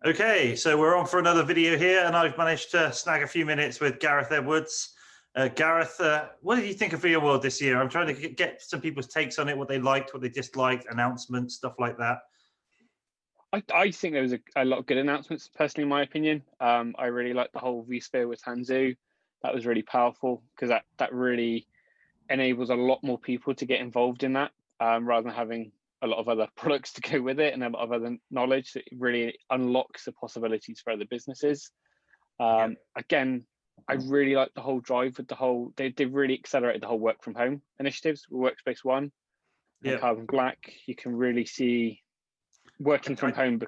Okay, so we're on for another video here, and I've managed to snag a few minutes with Gareth Edwards. Gareth, what did you think of VMworld this year? I'm trying to get some people's takes on it, what they liked, what they disliked, announcements, stuff like that. I think there was a lot of good announcements, personally, in my opinion. I really liked the whole vSphere with Hanzu. That was really powerful because that really enables a lot more people to get involved in that, rather than having a lot of other products to go with it and a lot of other knowledge. It really unlocks the possibilities for other businesses. Again, I really like the whole drive with the whole, they really accelerated the whole work from home initiatives, Workspace ONE and Carbon Black. You can really see working from home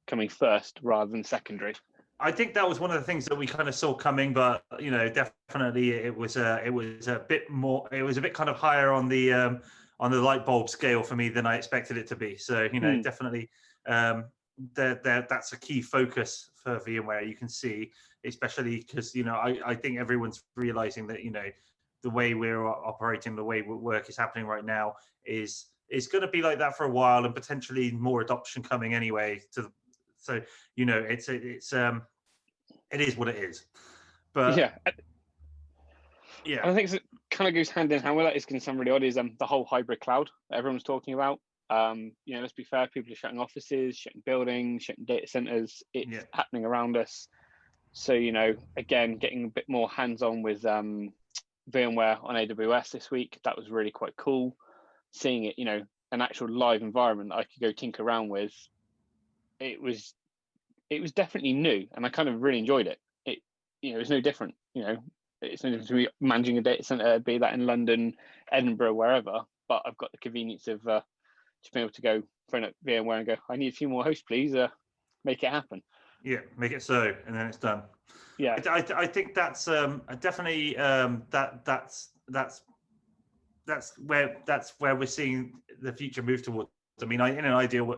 becoming first rather than secondary. I think that was one of the things that we kind of saw coming, but definitely it was a bit more. It was a bit kind of higher on the light bulb scale for me than I expected it to be. So definitely that's a key focus for VMware. You can see, especially because I think everyone's realizing that the way we're operating, the way work is happening right now is going to be like that for a while, and potentially more adoption coming anyway. So it is what it is. But yeah, I think it kind of goes hand in hand with that. It's going to sound really odd. Is the whole hybrid cloud that everyone's talking about. Let's be fair. People are shutting offices, shutting buildings, shutting data centers. It's happening around us. So again, getting a bit more hands-on with VMware on AWS this week. That was really quite cool. Seeing it, an actual live environment that I could go tinker around with. It was definitely new, and I kind of really enjoyed it. It's no different. It's no different to me managing a data center, be that in London, Edinburgh, wherever. But I've got the convenience of just being able to go phone up VMware and go, I need a few more hosts, please. Make it happen. Yeah, make it so, and then it's done. Yeah, I think that's definitely that's where we're seeing the future move towards. I mean, in an ideal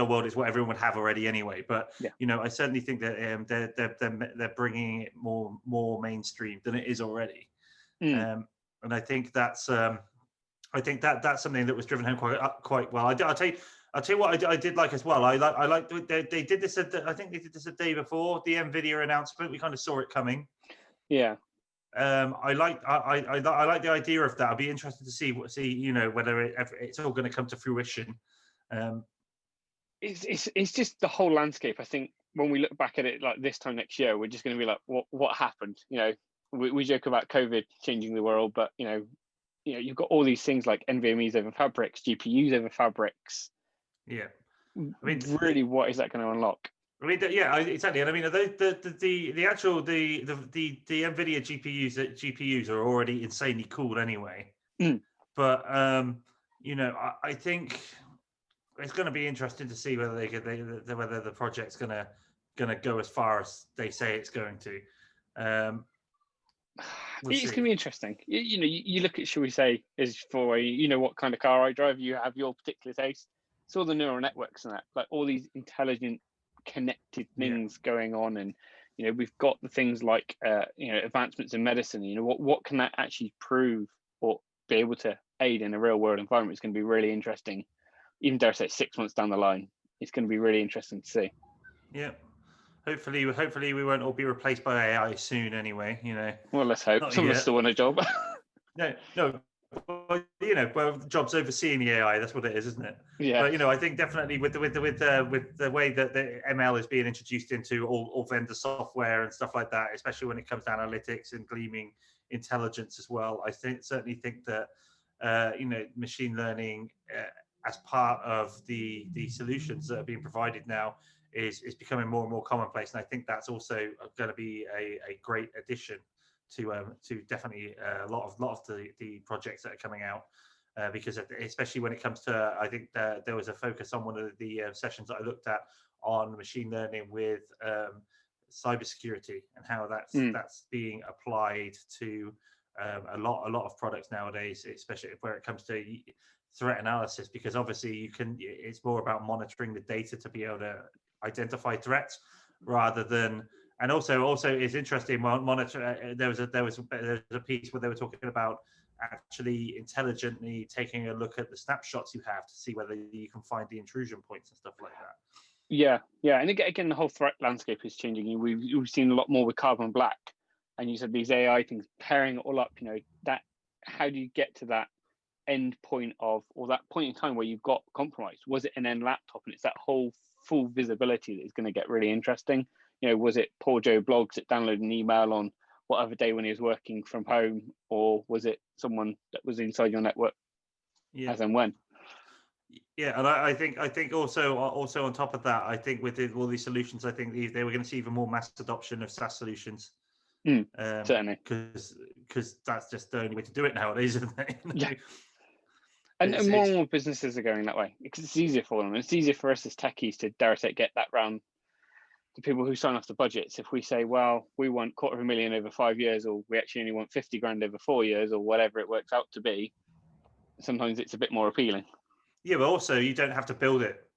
world is what everyone would have already anyway. But I certainly think that they're bringing it more mainstream than it is already. And I think that's that's something that was driven home quite well. I'll tell you what I did like as well. I like they did this. I think they did this a day before the NVIDIA announcement. We kind of saw it coming. Yeah. I like the idea of that. I'll be interested to see whether it's all going to come to fruition. It's just the whole landscape. I think when we look back at it like this time next year, we're just going to be like, what happened? We joke about COVID changing the world, but you've got all these things like NVMe's over fabrics, GPUs over fabrics. Yeah, I mean, really, what is that going to unlock? I mean, yeah, exactly. And I mean, the actual the NVIDIA GPUs are already insanely cool anyway. But I think it's going to be interesting to see whether whether the project's going to go as far as they say it's going to. It's going to be interesting. You look at, shall we say, is for what kind of car I drive. You have your particular taste. It's all the neural networks and that, like all these intelligent, connected things going on, and we've got the things like advancements in medicine. What can that actually prove or be able to aid in a real world environment? Is going to be really interesting. Even dare I say 6 months down the line, it's going to be really interesting to see. Yeah. Hopefully we won't all be replaced by AI soon anyway, Well, let's hope. Some of us still want a job. No. Well, jobs overseeing the AI, that's what it is, isn't it? Yeah. But I think definitely with the way that the ML is being introduced into all vendor software and stuff like that, especially when it comes to analytics and gleaming intelligence as well, I certainly think that machine learning as part of the solutions that are being provided now is becoming more and more commonplace, and I think that's also going to be a great addition to definitely a lot of the projects that are coming out, because especially when it comes to, I think there was a focus on one of the sessions that I looked at on machine learning with cybersecurity and how that's being applied to a lot of products nowadays, especially where it comes to threat analysis, because obviously it's more about monitoring the data to be able to identify threats rather than. And also it's interesting. Monitor. There was a piece where they were talking about actually intelligently taking a look at the snapshots you have to see whether you can find the intrusion points and stuff like that. Yeah, and again, the whole threat landscape is changing. We've seen a lot more with Carbon Black, and you said these AI things pairing it all up. That how do you get to that end point of, or that point in time where you've got compromised? Was it an end laptop? And it's that whole full visibility that is going to get really interesting. Was it poor Joe Bloggs that downloaded an email on whatever day when he was working from home, or was it someone that was inside your network as and when? Yeah, and I think also on top of that, I think with all these solutions, I think they were going to see even more mass adoption of SaaS solutions. Certainly, because that's just the only way to do it nowadays, isn't it? Yeah. And more and more businesses are going that way because it's easier for them. It's easier for us as techies to, dare I say, get that round the people who sign off the budgets. If we say, well, we want $250,000 over 5 years, or we actually only want 50 grand over 4 years, or whatever it works out to be, sometimes it's a bit more appealing. Yeah, but also you don't have to build it.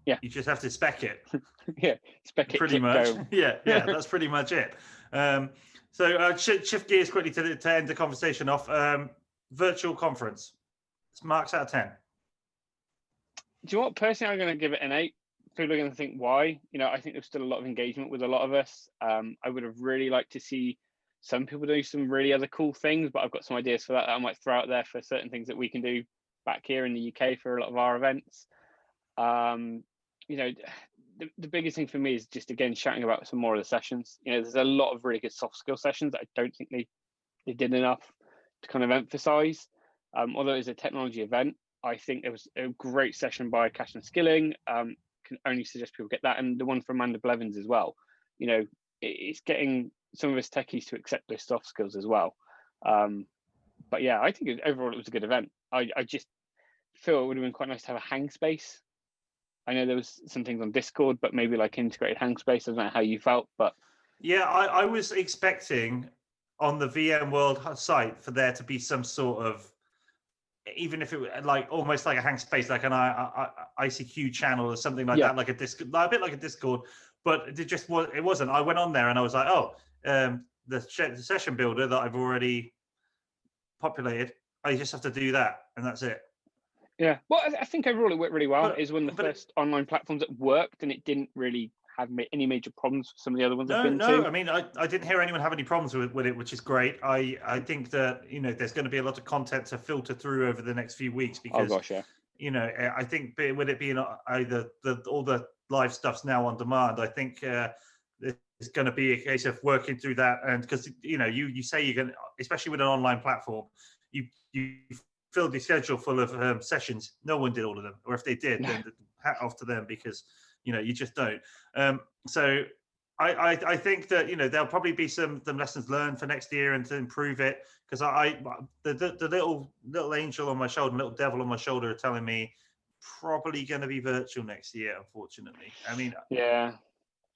Yeah, you just have to spec it. Spec it pretty much. Yeah, that's pretty much it. So shift gears quickly to end the conversation off. Virtual conference. Marks out of 10. Do you know what? Personally, I'm going to give it an 8. People are going to think, why? I think there's still a lot of engagement with a lot of us. I would have really liked to see some people do some really other cool things, but I've got some ideas for that I might throw out there for certain things that we can do back here in the UK for a lot of our events. The biggest thing for me is just, again, shouting about some more of the sessions. There's a lot of really good soft skill sessions that I don't think they did enough to kind of emphasize. Although it's a technology event, I think there was a great session by Cash and Skilling. Can only suggest people get that, and the one from Amanda Blevins as well. It's getting some of us techies to accept those soft skills as well. But yeah, I think overall it was a good event. I just feel it would have been quite nice to have a hang space. I know there was some things on Discord, but maybe like integrated hang space. I don't know how you felt, but yeah, I was expecting on the VMworld site for there to be some sort of, even if it was like almost like a hang space, like an ICQ channel or something like that, like a Discord, a bit like a Discord, but it wasn't. I went on there and I was like, the session builder that I've already populated, I just have to do that, and that's it. Yeah, well, I think overall it worked really well. It's one of the first online platforms that worked, and it didn't really have any major problems for some of the other ones I've been to. I mean, I didn't hear anyone have any problems with it, which is great. I think that there's going to be a lot of content to filter through over the next few weeks because I think with it being either all the live stuff's now on demand, I think it's going to be a case of working through that, and because you say you're going to, especially with an online platform, you filled the schedule full of sessions. No one did all of them, or if they did, then hat off to them, because you just don't. So I think that there'll probably be some lessons learned for next year and to improve it, because the little angel on my shoulder, little devil on my shoulder, are telling me probably going to be virtual next year, unfortunately. I mean,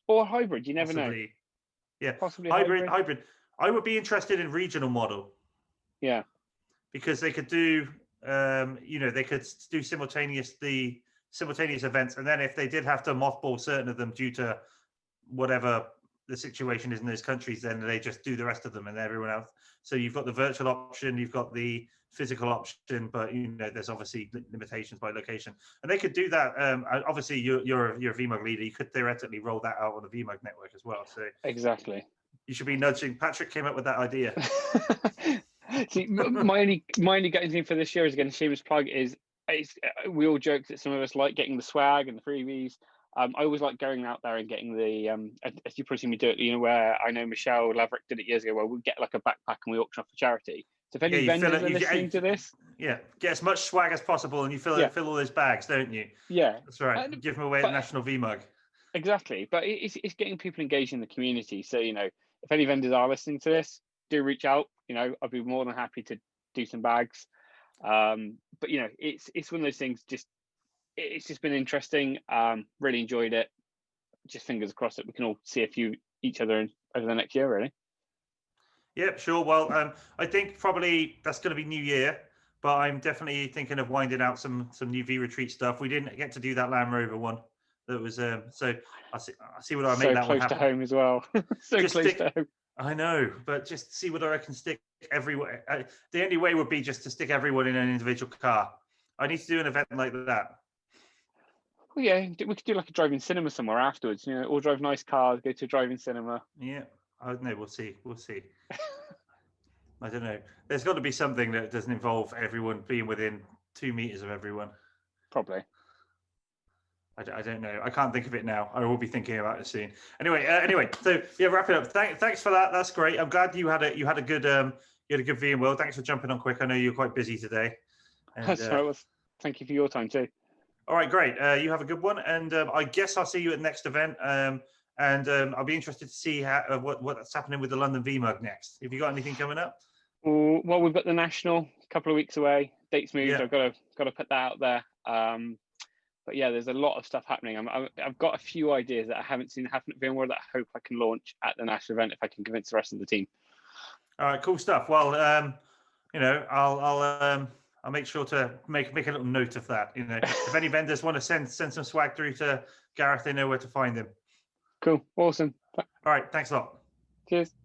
or hybrid, you never know. Yeah, possibly hybrid. I would be interested in regional model. Yeah, because they could do they could do simultaneous events, and then if they did have to mothball certain of them due to whatever the situation is in those countries, then they just do the rest of them and everyone else. So you've got the virtual option, you've got the physical option, but there's obviously limitations by location, and they could do that. Obviously you're a VMworld leader, you could theoretically roll that out on the VMworld network as well. So exactly, you should be nudging. Patrick came up with that idea. See, my only getting thing for this year is, again, shameless plug, is we all joke that some of us like getting the swag and the freebies. I always like going out there and getting the as you probably see me do it, where I know Michelle Laverick did it years ago, where we get like a backpack and we auction off for charity. So if any vendors are listening to this, get as much swag as possible, and you fill all those bags, don't you? Yeah, that's right. Give them away at the National VMUG. Exactly, but it's getting people engaged in the community. So if any vendors are listening to this, do reach out. I'd be more than happy to do some bags. But it's one of those things. It's just been interesting. Really enjoyed it. Just fingers crossed that we can all see each other over the next year, really. Yeah, sure. Well, I think probably that's going to be New Year, but I'm definitely thinking of winding out some new V Retreat stuff. We didn't get to do that Land Rover one. That was so. I see what I make that one happen. So close to home as well. Close to home. I know, but just see whether I can stick everyone. The only way would be just to stick everyone in an individual car. I need to do an event like that. Well, yeah, we could do like a driving cinema somewhere afterwards. You know, all drive nice cars, go to a driving cinema. Yeah, I don't know. We'll see. We'll see. I don't know. There's got to be something that doesn't involve everyone being within 2 meters of everyone. Probably. I don't know. I can't think of it now. I will be thinking about it soon. Anyway. So yeah, wrap it up. Thanks for that. That's great. I'm glad you had a good VMworld. Thanks for jumping on quick. I know you're quite busy today. And, that's right. Well, thank you for your time too. All right, great. You have a good one, and I guess I'll see you at the next event. And I'll be interested to see what's happening with the London VMUG next. Have you got anything coming up? Well, we've got the national a couple of weeks away. Dates moved. Yeah. I've got to put that out there. But yeah, there's a lot of stuff happening. I've got a few ideas that I haven't seen happen at VMworld that I hope I can launch at the national event if I can convince the rest of the team. All right, cool stuff. Well, I'll make sure to make a little note of that. You know, if any vendors want to send some swag through to Gareth, they know where to find him. Cool, awesome. All right, thanks a lot. Cheers.